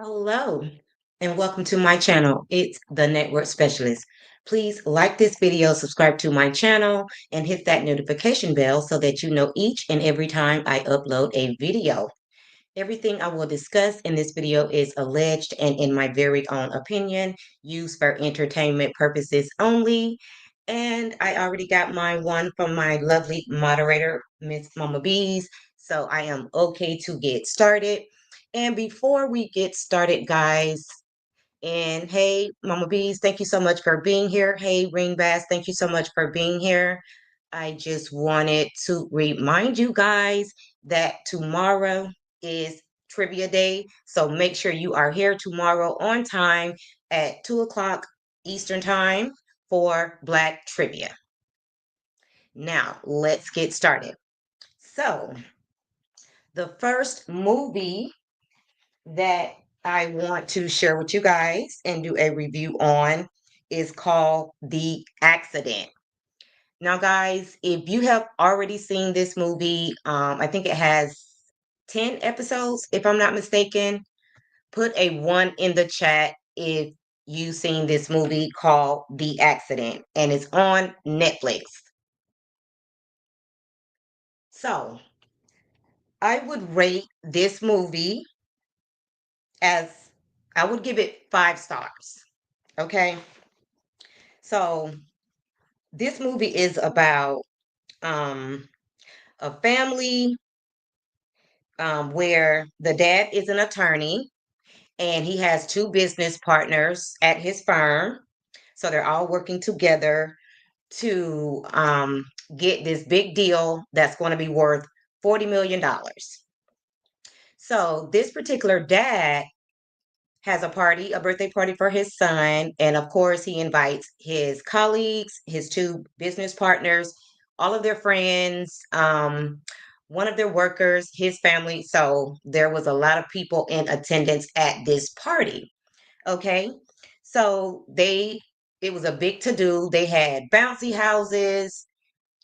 Hello, and welcome to my channel. It's the Network Specialist. Please like this video, subscribe to my channel, and hit that notification bell so that you know each and every time I upload a video. Everything I will discuss in this video is alleged and in my very own opinion, used for entertainment purposes only. And I already got my one from my lovely moderator, Miss Mama Bees. So I am okay to get started. And before we get started, guys, and hey, Mama Bees, thank you so much for being here. Hey, Ring Bass, thank you so much for being here. I just wanted to remind you guys that tomorrow is trivia day. So make sure you are here tomorrow on time at 2 o'clock Eastern Time for Black Trivia. Now, let's get started. So, the first movie that I want to share with you guys and do a review on is called The Accident. Now, guys, if you have already seen this movie, I think it has 10 episodes, if I'm not mistaken. Put a one in the chat if you've seen this movie called The Accident, and it's on Netflix. So, I would rate this movie as I would give it 5 stars. Okay. So, this movie is about um, a family where the dad is an attorney and he has two business partners at his firm. So they're all working together to get this big deal that's going to be worth $40 million. So this particular dad has a party, a birthday party for his son. And of course, he invites his colleagues, his two business partners, all of their friends, one of their workers, his family. So there was a lot of people in attendance at this party. Okay. So it was a big to do. They had bouncy houses,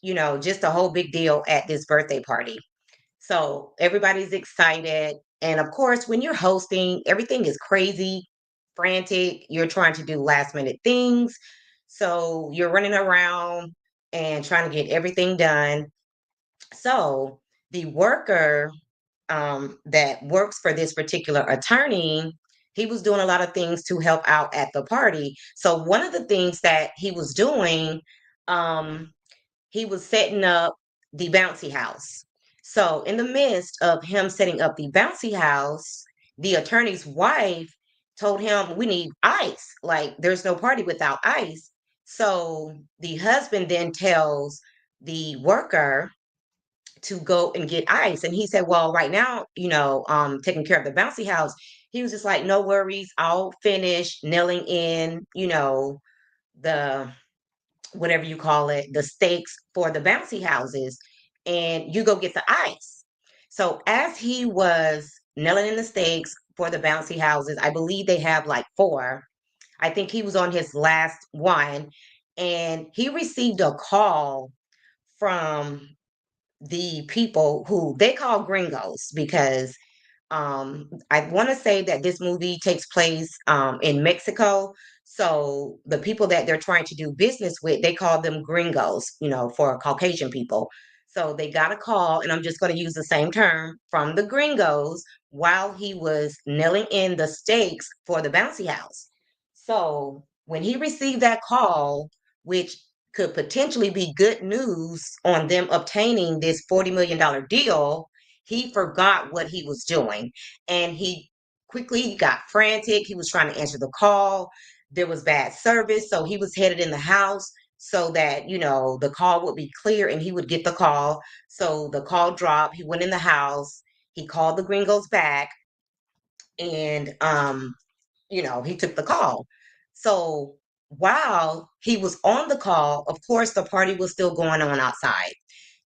just a whole big deal at this birthday party. So everybody's excited. And of course, when you're hosting, everything is crazy, frantic. You're trying to do last minute things. So you're running around and trying to get everything done. So the worker that works for this particular attorney, he was doing a lot of things to help out at the party. So one of the things that he was doing, um, he was setting up the bouncy house. So, in the midst of him setting up the bouncy house, the attorney's wife told him, "We need ice. Like, there's no party without ice." So, the husband then tells the worker to go and get ice. And he said, "Well, right now, taking care of the bouncy house." He was just like, "No worries. I'll finish nailing in, the whatever you call it, the stakes for the bouncy houses, and you go get the ice." So as he was nailing in the stakes for the bouncy houses, I believe they have like four. I think he was on his last one, and he received a call from the people who they call gringos because I want to say that this movie takes place in Mexico. So the people that they're trying to do business with, they call them gringos, for Caucasian people. So they got a call, and I'm just going to use the same term from the gringos while he was nailing in the stakes for the bouncy house. So when he received that call, which could potentially be good news on them obtaining this $40 million deal, he forgot what he was doing, and he quickly got frantic. He was trying to answer the call. There was bad service, so he was headed in the house so that the call would be clear and he would get the call. So the call dropped. He went in the house. He called the gringos back, and he took the call. So while he was on the call, of course, the party was still going on outside.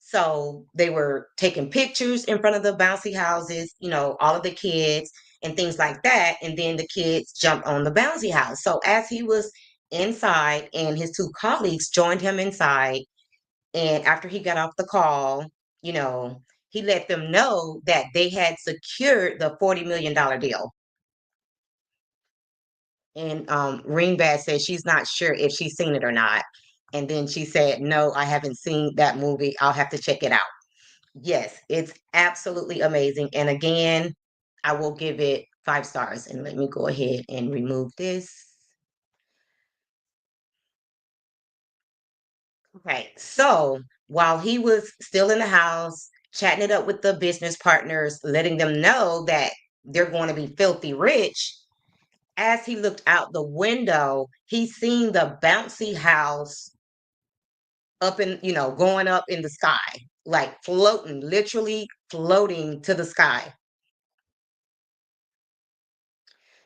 So they were taking pictures in front of the bouncy houses, all of the kids and things like that. And then the kids jumped on the bouncy house. So as he was inside and his two colleagues joined him inside, and after he got off the call, you know, he let them know that they had secured the $40 million deal. And Ringbad said she's not sure if she's seen it or not. And then she said, "No, I haven't seen that movie. I'll have to check it out." Yes, it's absolutely amazing. And again, I will give it 5 stars. And let me go ahead and remove this. Okay, so while he was still in the house, chatting it up with the business partners, letting them know that they're going to be filthy rich, as he looked out the window, he seen the bouncy house up in, going up in the sky, like floating, literally floating to the sky.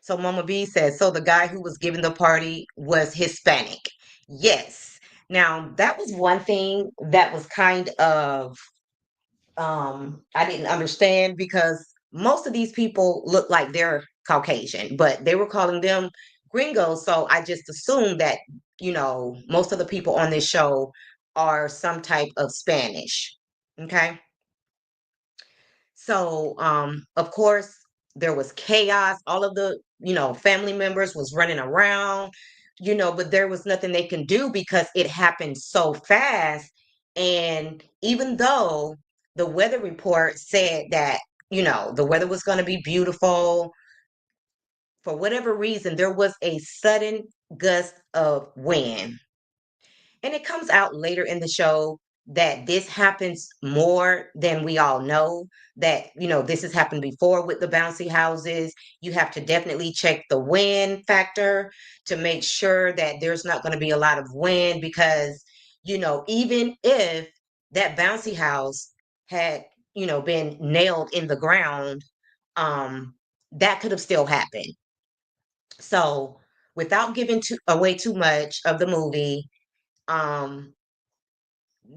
So Mama B says, so the guy who was giving the party was Hispanic. Yes. Now, that was one thing that was kind of I didn't understand because most of these people look like they're Caucasian, but they were calling them gringos. So I just assumed that, most of the people on this show are some type of Spanish. Okay. So, of course, there was chaos. All of the, family members was running around, but there was nothing they can do because it happened so fast. And even though the weather report said that, the weather was going to be beautiful, for whatever reason, there was a sudden gust of wind, and it comes out later in the show that this happens more than we all know. That, this has happened before with the bouncy houses. You have to definitely check the wind factor to make sure that there's not going to be a lot of wind because, even if that bouncy house had, been nailed in the ground, that could have still happened. So, without giving away too much of the movie, um,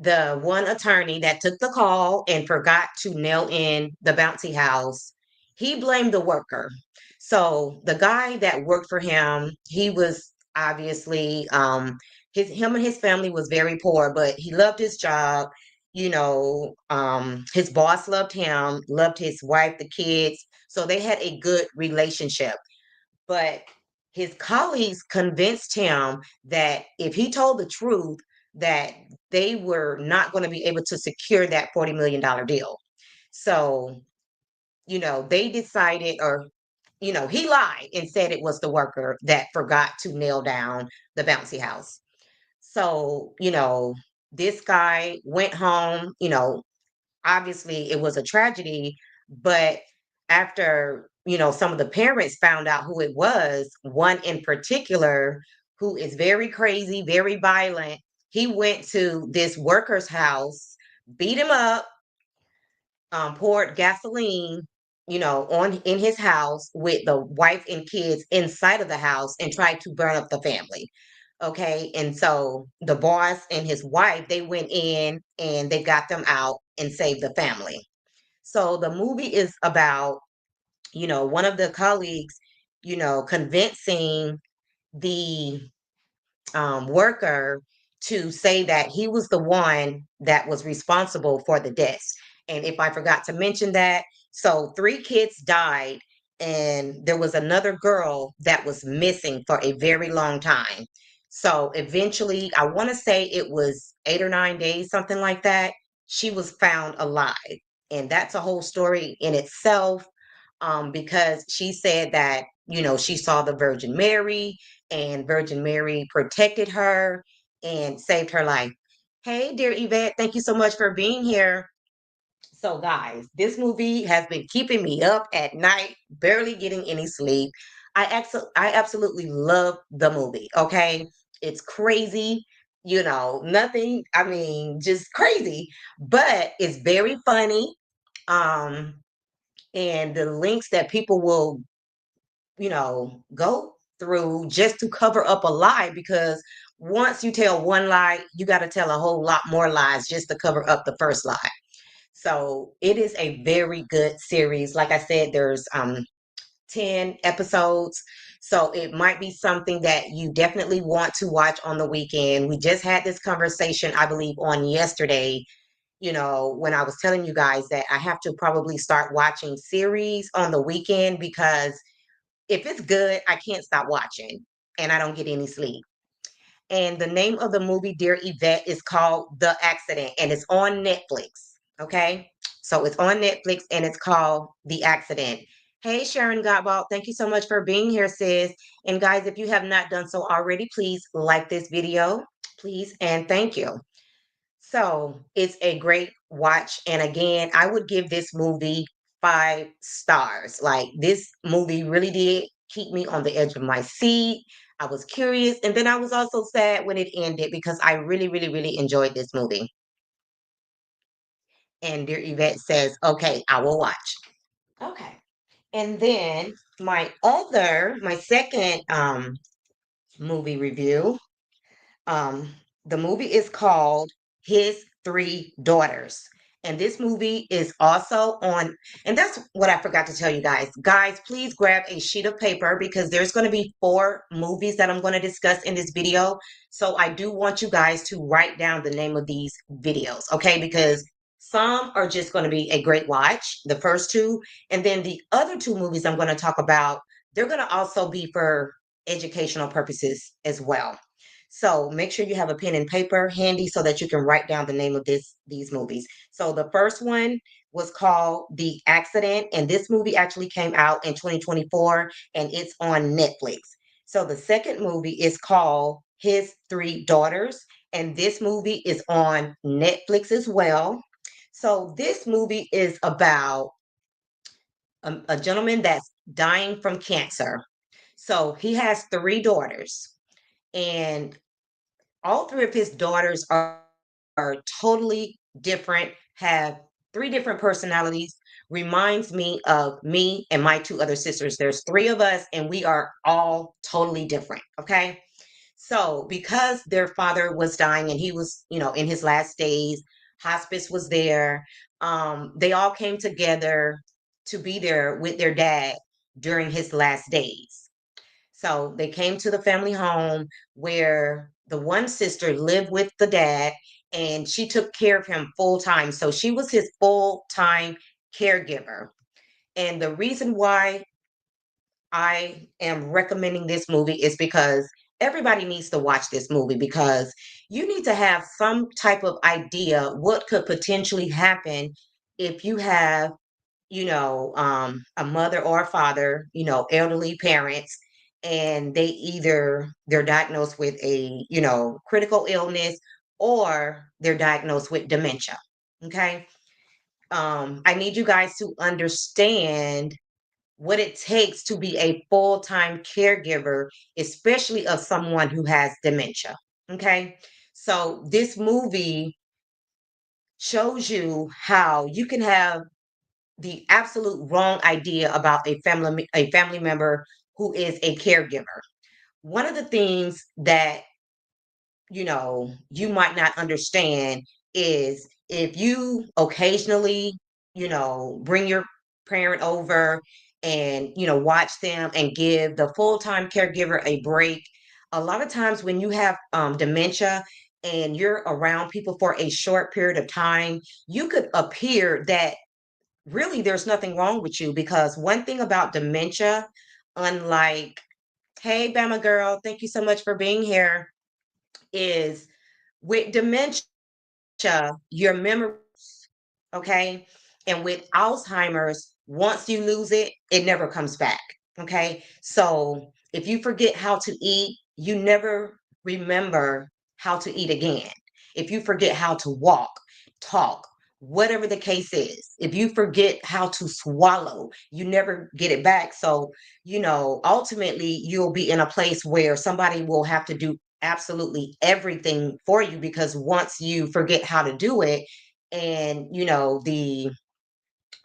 the one attorney that took the call and forgot to nail in the bouncy house, he blamed the worker. So the guy that worked for him, he was obviously him and his family was very poor, but he loved his job. His boss loved him, loved his wife, the kids. So they had a good relationship. But his colleagues convinced him that if he told the truth, that they were not going to be able to secure that $40 million deal. So, they decided, or, he lied and said it was the worker that forgot to nail down the bouncy house. So, this guy went home, obviously it was a tragedy, but after, some of the parents found out who it was, one in particular who is very crazy, very violent, he went to this worker's house, beat him up, poured gasoline, on in his house with the wife and kids inside of the house and tried to burn up the family. Okay. And so the boss and his wife, they went in and they got them out and saved the family. So the movie is about, one of the colleagues, convincing the worker to say that he was the one that was responsible for the deaths. And if I forgot to mention that, so 3 kids died, and there was another girl that was missing for a very long time. So eventually, I want to say it was 8 or 9 days, something like that. She was found alive. And that's a whole story in itself, because she said that, she saw the Virgin Mary, and Virgin Mary protected her and saved her life. Hey, dear Yvette, thank you so much for being here. So, guys, this movie has been keeping me up at night, barely getting any sleep. I absolutely love the movie. Okay, it's crazy. Nothing. I mean, just crazy, but it's very funny. Um, and the links that people will, go through just to cover up a lie, because once you tell one lie, you got to tell a whole lot more lies just to cover up the first lie. So it is a very good series. Like I said, there's 10 episodes. So it might be something that you definitely want to watch on the weekend. We just had this conversation, I believe, on yesterday, when I was telling you guys that I have to probably start watching series on the weekend because if it's good, I can't stop watching and I don't get any sleep. And the name of the movie, Dear Yvette, is called The Accident, and it's on Netflix. Okay. So it's on Netflix and it's called The Accident. Hey, Sharon Gottwald, thank you so much for being here, sis. And guys, if you have not done so already, please like this video, please, and thank you. So it's a great watch. And again, I would give this movie 5 stars. Like, this movie really did keep me on the edge of my seat. I was curious. And then I was also sad when it ended because I really, really, really enjoyed this movie. And Dear Yvette says, okay, I will watch. Okay. And then my second movie review. Um, the movie is called His Three Daughters. And this movie is also on, and that's what I forgot to tell you guys. Guys, please grab a sheet of paper because there's going to be 4 movies that I'm going to discuss in this video. So I do want you guys to write down the name of these videos, okay? Because some are just going to be a great watch, the first 2. And then the other 2 movies I'm going to talk about, they're going to also be for educational purposes as well. So make sure you have a pen and paper handy so that you can write down the name of these movies. So the first one was called The Accident, and this movie actually came out in 2024 and it's on Netflix. So the second movie is called His Three Daughters, and this movie is on Netflix as well. So this movie is about a gentleman that's dying from cancer. So he has 3 daughters, and all 3 of his daughters are totally different, have 3 different personalities. Reminds me of me and my 2 other sisters. There's 3 of us, and we are all totally different. Okay. So, because their father was dying and he was, in his last days, hospice was there. They all came together to be there with their dad during his last days. So they came to the family home where the one sister lived with the dad and she took care of him full time. So she was his full time caregiver. And the reason why I am recommending this movie is because everybody needs to watch this movie because you need to have some type of idea what could potentially happen if you have a mother or a father, elderly parents, and they're diagnosed with a, critical illness, or they're diagnosed with dementia. Okay. I need you guys to understand what it takes to be a full-time caregiver, especially of someone who has dementia. Okay. So this movie shows you how you can have the absolute wrong idea about a family member who is a caregiver. One of the things that you might not understand is if you occasionally, bring your parent over and, watch them and give the full-time caregiver a break. A lot of times when you have dementia and you're around people for a short period of time, you could appear that really there's nothing wrong with you because one thing about dementia, unlike, hey, Bama girl, thank you so much for being here, is with dementia, your memory, okay? And with Alzheimer's, once you lose it, it never comes back, okay? So if you forget how to eat, you never remember how to eat again. If you forget how to walk, talk, whatever the case is, if you forget how to swallow, you never get it back. So, ultimately, you'll be in a place where somebody will have to do absolutely everything for you because once you forget how to do it, and the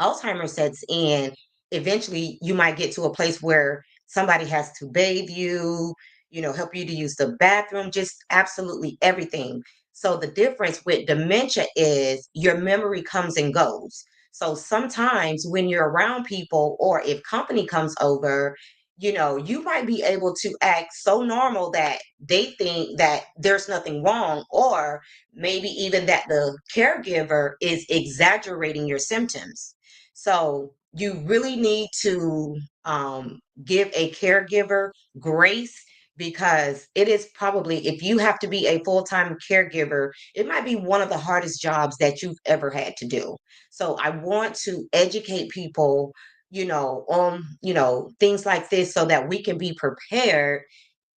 Alzheimer's sets in, eventually you might get to a place where somebody has to bathe you, help you to use the bathroom, just absolutely everything. So the difference with dementia is your memory comes and goes. So sometimes when you're around people or if company comes over, you might be able to act so normal that they think that there's nothing wrong, or maybe even that the caregiver is exaggerating your symptoms. So you really need to give a caregiver grace, because it is probably, if you have to be a full-time caregiver, it might be one of the hardest jobs that you've ever had to do. So I want to educate people, on, things like this, so that we can be prepared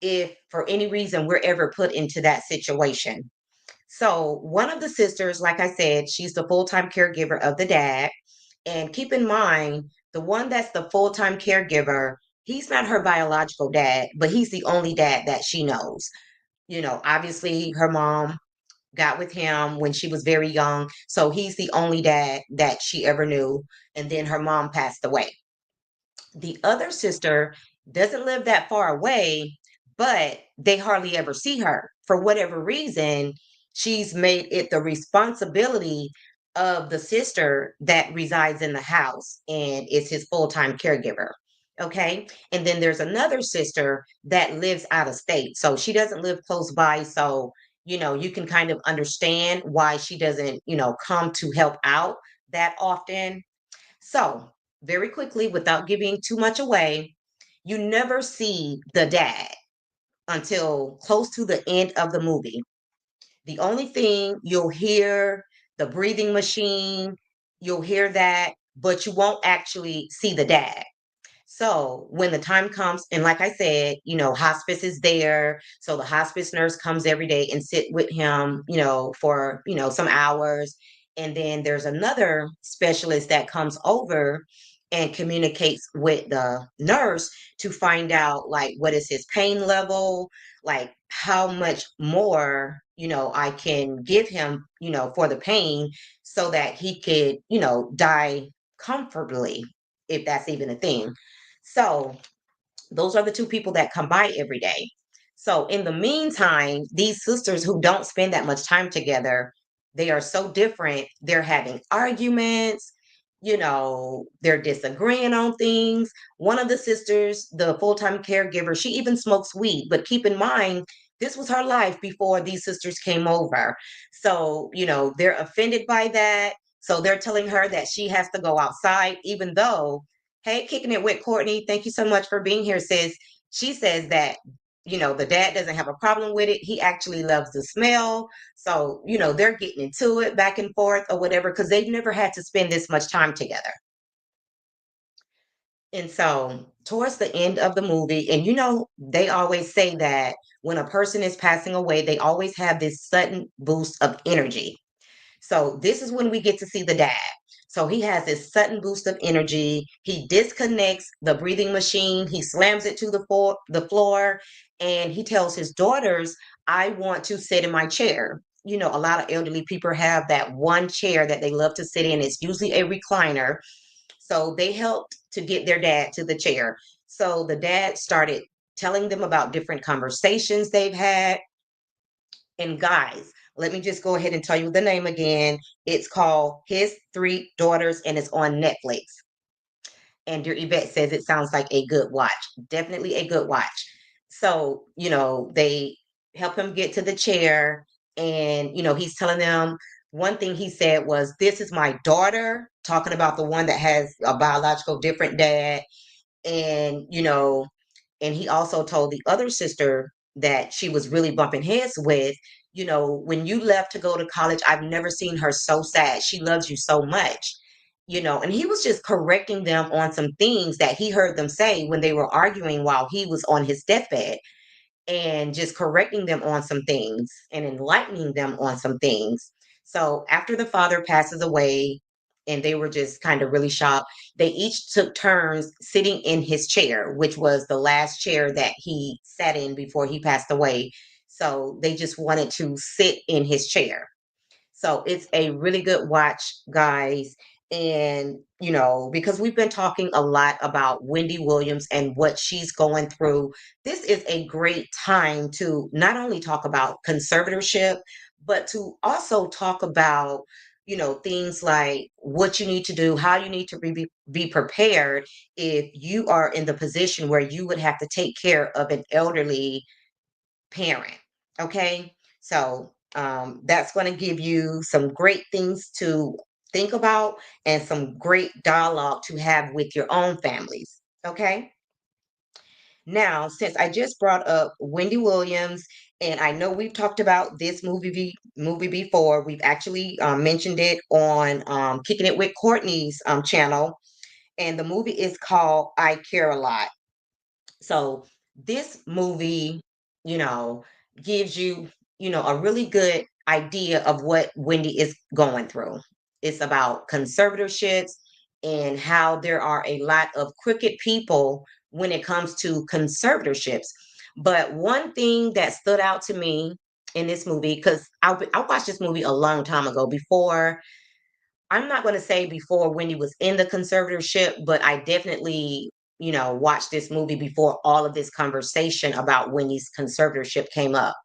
if for any reason we're ever put into that situation. So one of the sisters, like I said, she's the full-time caregiver of the dad. And keep in mind, the one that's the full-time caregiver, he's not her biological dad, but he's the only dad that she knows. Obviously her mom got with him when she was very young, so he's the only dad that she ever knew. And then her mom passed away. The other sister doesn't live that far away, but they hardly ever see her. For whatever reason, she's made it the responsibility of the sister that resides in the house and is his full time caregiver. Okay. And then there's another sister that lives out of state. So she doesn't live close by. So, you can kind of understand why she doesn't, come to help out that often. So, very quickly, without giving too much away, you never see the dad until close to the end of the movie. The only thing you'll hear, the breathing machine, you'll hear that, but you won't actually see the dad. So when the time comes, and like I said, hospice is there. So the hospice nurse comes every day and sit with him, for, some hours. And then there's another specialist that comes over and communicates with the nurse to find out, like, what is his pain level, like how much more, I can give him, for the pain, so that he could, die comfortably, if that's even a thing. So those are the two people that come by every day. So in the meantime, these sisters who don't spend that much time together, they are so different. They're having arguments, they're disagreeing on things. One of the sisters, the full-time caregiver, she even smokes weed. But keep in mind, this was her life before these sisters came over. So, they're offended by that. So they're telling her that she has to go outside, even though, hey, kicking it with Courtney, thank you so much for being here, sis. She says that, the dad doesn't have a problem with it. He actually loves the smell. So, they're getting into it back and forth or whatever, because they've never had to spend this much time together. And so, towards the end of the movie, and they always say that when a person is passing away, they always have this sudden boost of energy. So this is when we get to see the dad. So he has this sudden boost of energy. He disconnects the breathing machine. He slams it to the floor, and he tells his daughters, "I want to sit in my chair." A lot of elderly people have that one chair that they love to sit in. It's usually a recliner. So they helped to get their dad to the chair. So the dad started telling them about different conversations they've had. And guys, let me just go ahead and tell you the name again. It's called His Three Daughters, and it's on Netflix. And your Yvette says it sounds like a good watch. Definitely a good watch. So, they help him get to the chair, and, he's telling them, one thing he said was, "This is my daughter," talking about the one that has a biological different dad. And, and he also told the other sister that she was really bumping heads with, "When you left to go to college, I've never seen her so sad. She loves you so much." And he was just correcting them on some things that he heard them say when they were arguing while he was on his deathbed, and just correcting them on some things and enlightening them on some things. So after the father passes away, and they were just kind of really shocked, they each took turns sitting in his chair, which was the last chair that he sat in before he passed away. So they just wanted to sit in his chair. So it's a really good watch, guys. And, because we've been talking a lot about Wendy Williams and what she's going through, this is a great time to not only talk about conservatorship, but to also talk about, things like what you need to do, how you need to be prepared if you are in the position where you would have to take care of an elderly parent. Okay. So that's going to give you some great things to think about and some great dialogue to have with your own families. Okay. Now, since I just brought up Wendy Williams, and I know we've talked about this movie before, we've actually mentioned it on Kicking It with Courtney's channel, and the movie is called I Care a Lot. So this movie, you know, gives you, a really good idea of what Wendy is going through. It's about conservatorships and how there are a lot of crooked people when it comes to conservatorships. But one thing that stood out to me in this movie, because I watched this movie a long time ago before, I'm not going to say before Wendy was in the conservatorship, but I definitely, watched this movie before all of this conversation about Wendy's conservatorship came up.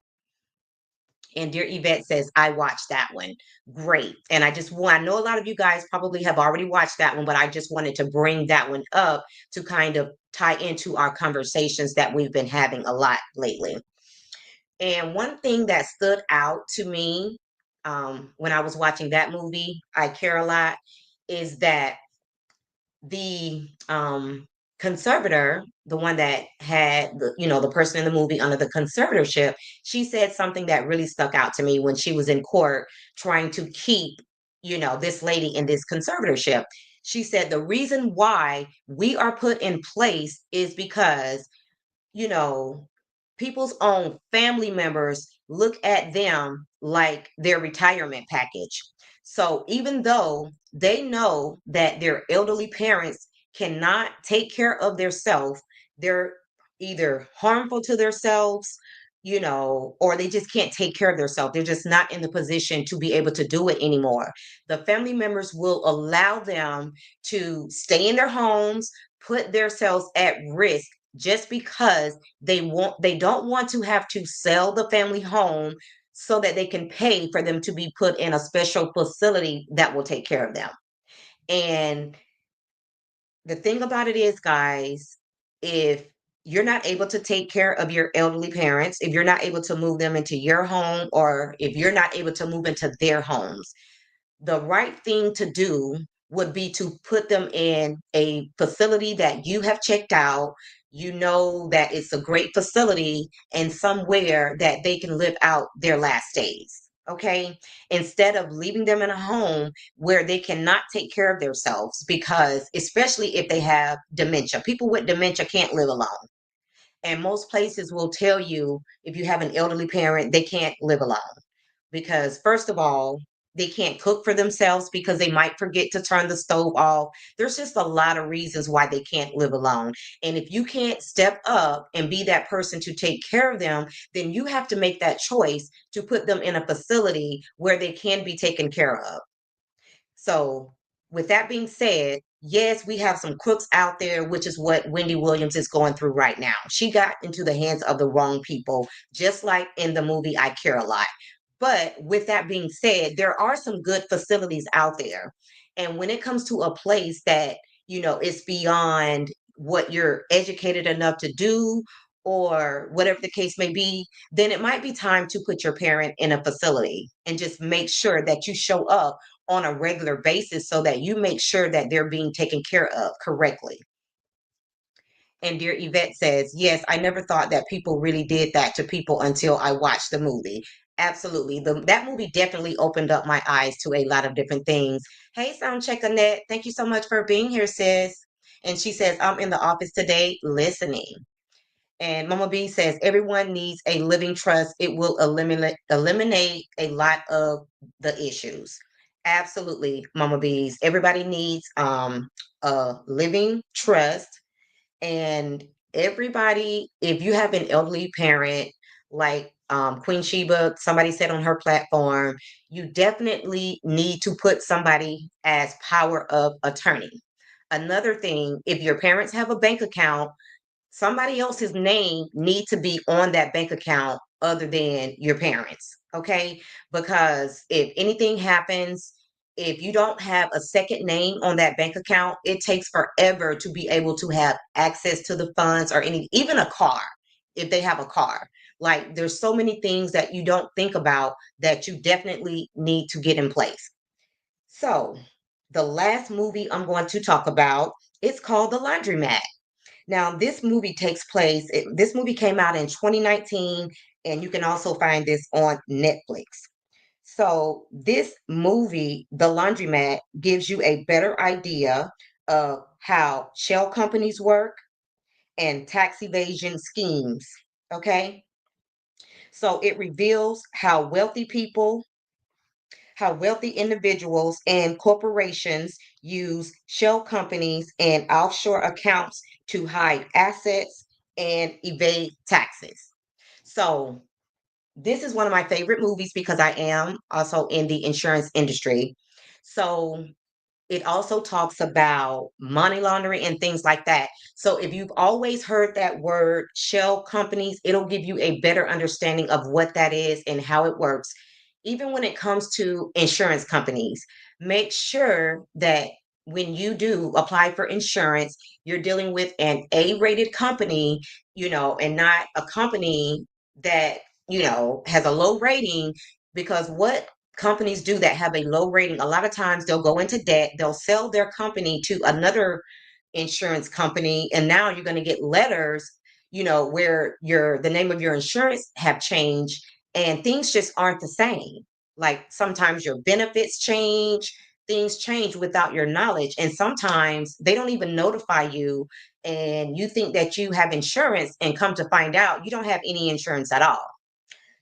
And Dear Yvette says, I watched that one. Great. And I know a lot of you guys probably have already watched that one, but I just wanted to bring that one up to kind of tie into our conversations that we've been having a lot lately. And one thing that stood out to me when I was watching that movie, I Care a Lot, is that the conservator, the one that had the person in the movie under the conservatorship, she said something that really stuck out to me when she was in court trying to keep, this lady in this conservatorship. She said the reason why we are put in place is because you know, people's own family members look at them like their retirement package. So even though they know that their elderly parents cannot take care of themselves, they're either harmful to themselves, or they just can't take care of themselves. They're just not in the position to be able to do it anymore. The family members will allow them to stay in their homes, put themselves at risk just because they don't want to have to sell the family home so that they can pay for them to be put in a special facility that will take care of them. And the thing about it is, guys, if you're not able to take care of your elderly parents, if you're not able to move them into your home, or if you're not able to move into their homes, the right thing to do would be to put them in a facility that you have checked out. You know that it's a great facility and somewhere that they can live out their last days. Okay. Instead of leaving them in a home where they cannot take care of themselves, because especially if they have dementia, people with dementia can't live alone. And most places will tell you if you have an elderly parent, they can't live alone because first of all, they can't cook for themselves because they might forget to turn the stove off. There's just a lot of reasons why they can't live alone. And if you can't step up and be that person to take care of them, then you have to make that choice to put them in a facility where they can be taken care of. So, with that being said, yes, we have some crooks out there, which is what Wendy Williams is going through right now. She got into the hands of the wrong people, just like in the movie I Care a Lot. But with that being said, there are some good facilities out there. And when it comes to a place that, it's beyond what you're educated enough to do, or whatever the case may be, then it might be time to put your parent in a facility and just make sure that you show up on a regular basis so that you make sure that they're being taken care of correctly. And Dear Yvette says, yes, I never thought that people really did that to people until I watched the movie. Absolutely. That movie definitely opened up my eyes to a lot of different things. Hey, Soundcheck Annette, thank you so much for being here, sis. And she says, I'm in the office today listening. And Mama B says everyone needs a living trust. It will eliminate a lot of the issues. Absolutely, Mama Bees. Everybody needs a living trust, and everybody, if you have an elderly parent like Queen Sheba, somebody said on her platform, you definitely need to put somebody as power of attorney. Another thing, if your parents have a bank account, somebody else's name need to be on that bank account other than your parents, okay? Because if anything happens, if you don't have a second name on that bank account, it takes forever to be able to have access to the funds or even a car, if they have a car. Like there's so many things that you don't think about that you definitely need to get in place. So The last movie I'm going to talk about, it's called The Laundromat. Now, this movie came out in 2019, and you can also find this on Netflix. So, this movie, The Laundromat, gives you a better idea of how shell companies work and tax evasion schemes. Okay. So, it reveals how wealthy individuals and corporations use shell companies and offshore accounts to hide assets and evade taxes. So, this is one of my favorite movies because I am also in the insurance industry. So, it also talks about money laundering and things like that. So if you've always heard that word shell companies, it'll give you a better understanding of what that is and how it works. Even when it comes to insurance companies, make sure that when you do apply for insurance, you're dealing with an A-rated company, and not a company that, has a low rating, because what companies do that have a low rating, a lot of times they'll go into debt, they'll sell their company to another insurance company, and now you're going to get letters, where the name of your insurance have changed, and things just aren't the same. Like sometimes your benefits change, things change without your knowledge, and sometimes they don't even notify you, and you think that you have insurance and come to find out you don't have any insurance at all.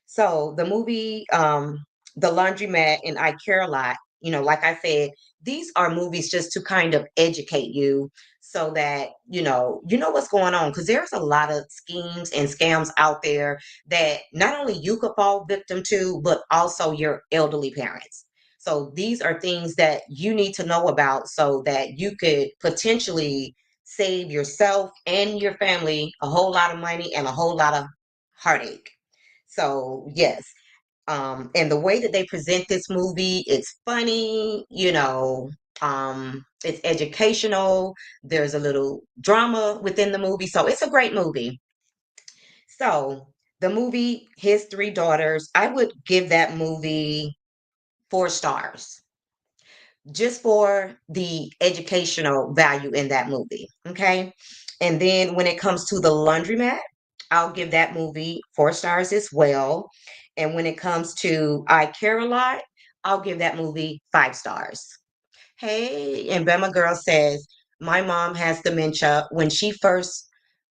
So the movie, The Laundromat and I Care a Lot, like I said, these are movies just to kind of educate you so that, you know what's going on. Because there's a lot of schemes and scams out there that not only you could fall victim to, but also your elderly parents. So these are things that you need to know about so that you could potentially save yourself and your family a whole lot of money and a whole lot of heartache. So yes, and the way that they present this movie, it's funny, it's educational. There's a little drama within the movie, so it's a great movie. So the movie, His Three Daughters, I would give that movie 4 stars just for the educational value in that movie. Okay. And then when it comes to the laundromat, I'll give that movie 4 stars as well. And when it comes to I Care a Lot, I'll give that movie 5 stars. Hey, and Bema Girl says, my mom has dementia. When she first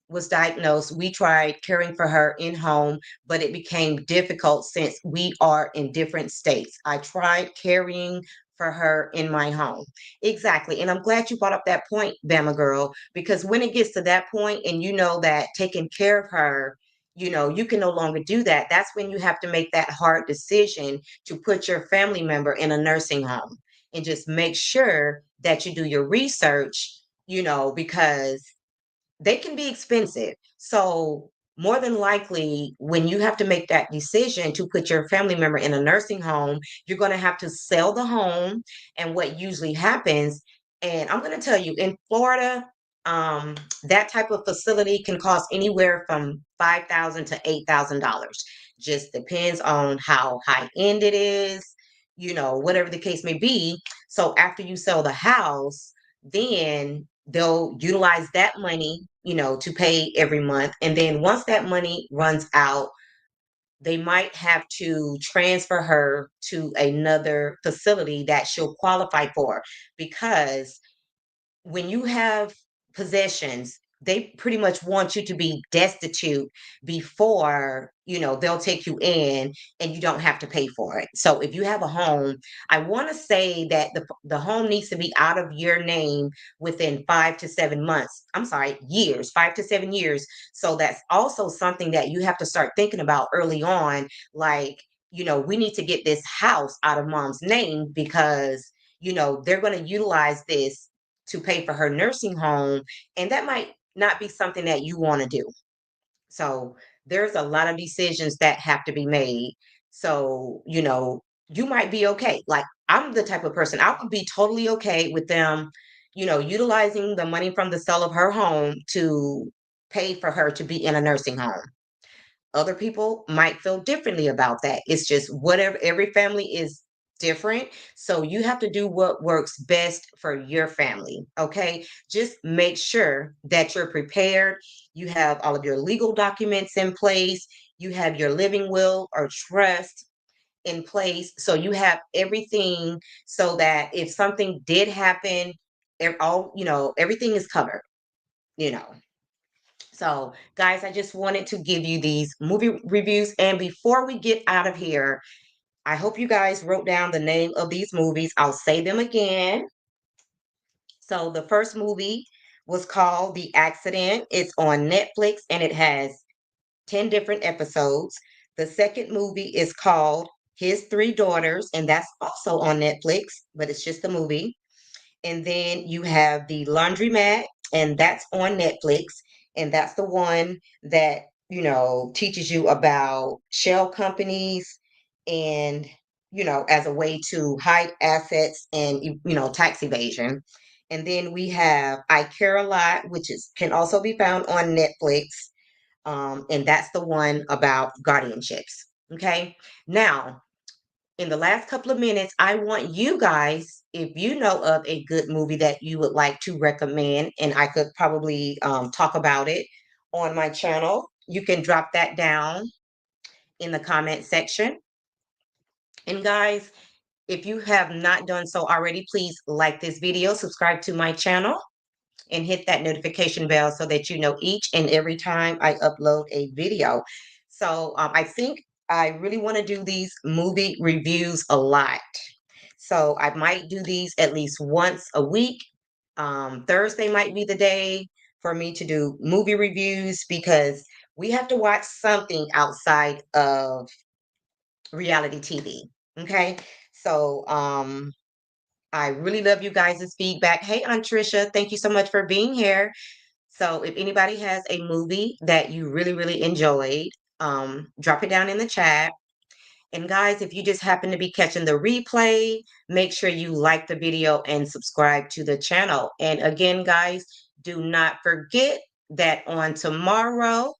was diagnosed, we tried caring for her in home, but it became difficult since we are in different states. I tried caring for her in my home. Exactly. And I'm glad you brought up that point, Bama girl, because when it gets to that point and you know that taking care of her, you can no longer do that. That's when you have to make that hard decision to put your family member in a nursing home, and just make sure that you do your research, because they can be expensive. So, more than likely, when you have to make that decision to put your family member in a nursing home, you're going to have to sell the home. And what usually happens, and I'm going to tell you, in Florida, that type of facility can cost anywhere from $5,000 to $8,000. Just depends on how high end it is, whatever the case may be. So after you sell the house, then they'll utilize that money, to pay every month. And then once that money runs out, they might have to transfer her to another facility that she'll qualify for, because when you have possessions, they pretty much want you to be destitute before, they'll take you in, and you don't have to pay for it. So if you have a home, I want to say that the home needs to be out of your name within 5 to 7 months. I'm sorry, years, 5 to 7 years. So that's also something that you have to start thinking about early on. Like, we need to get this house out of mom's name because, they're going to utilize this to pay for her nursing home, and that might not be something that you want to do. So there's a lot of decisions that have to be made. So, you might be okay. Like I'm the type of person, I would be totally okay with them, utilizing the money from the sale of her home to pay for her to be in a nursing home. Other people might feel differently about that. It's just whatever, every family is different. So you have to do what works best for your family. Okay. Just make sure that you're prepared. You have all of your legal documents in place. You have your living will or trust in place. So you have everything so that if something did happen, everything is covered, you know. So, guys, I just wanted to give you these movie reviews. And before we get out of here, I hope you guys wrote down the name of these movies. I'll say them again. So, the first movie was called The Accident. It's on Netflix and it has 10 different episodes. The second movie is called His Three Daughters, and that's also on Netflix, but it's just a movie. And then you have The Laundromat, and that's on Netflix. And that's the one that, teaches you about shell companies and, as a way to hide assets and, tax evasion. And then we have I Care a Lot, which can also be found on Netflix. And that's the one about guardianships. Okay. Now, in the last couple of minutes, I want you guys, if you know of a good movie that you would like to recommend, and I could probably talk about it on my channel, you can drop that down in the comment section. And guys, if you have not done so already, please like this video, subscribe to my channel, and hit that notification bell so that you know each and every time I upload a video. So I think I really want to do these movie reviews a lot. So I might do these at least once a week. Thursday might be the day for me to do movie reviews because we have to watch something outside of reality TV. Okay. So I really love you guys' feedback. Hey, Aunt Tricia, thank you so much for being here. So if anybody has a movie that you really, really enjoyed, drop it down in the chat. And guys, if you just happen to be catching the replay, make sure you like the video and subscribe to the channel. And again, guys, do not forget that on tomorrow,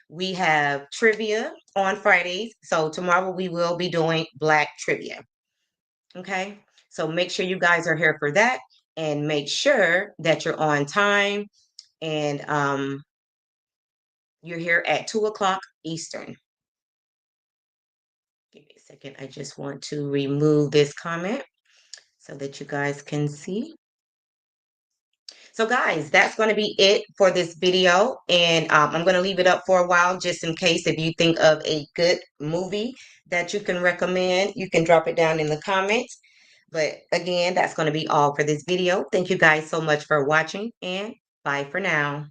we have trivia on Fridays. So tomorrow we will be doing Black trivia. Okay. So make sure you guys are here for that and make sure that you're on time and you're here at 2 o'clock Eastern. Give me a second. I just want to remove this comment so that you guys can see. So guys, that's going to be it for this video. And I'm going to leave it up for a while just in case if you think of a good movie that you can recommend, you can drop it down in the comments. But again, that's going to be all for this video. Thank you guys so much for watching and bye for now.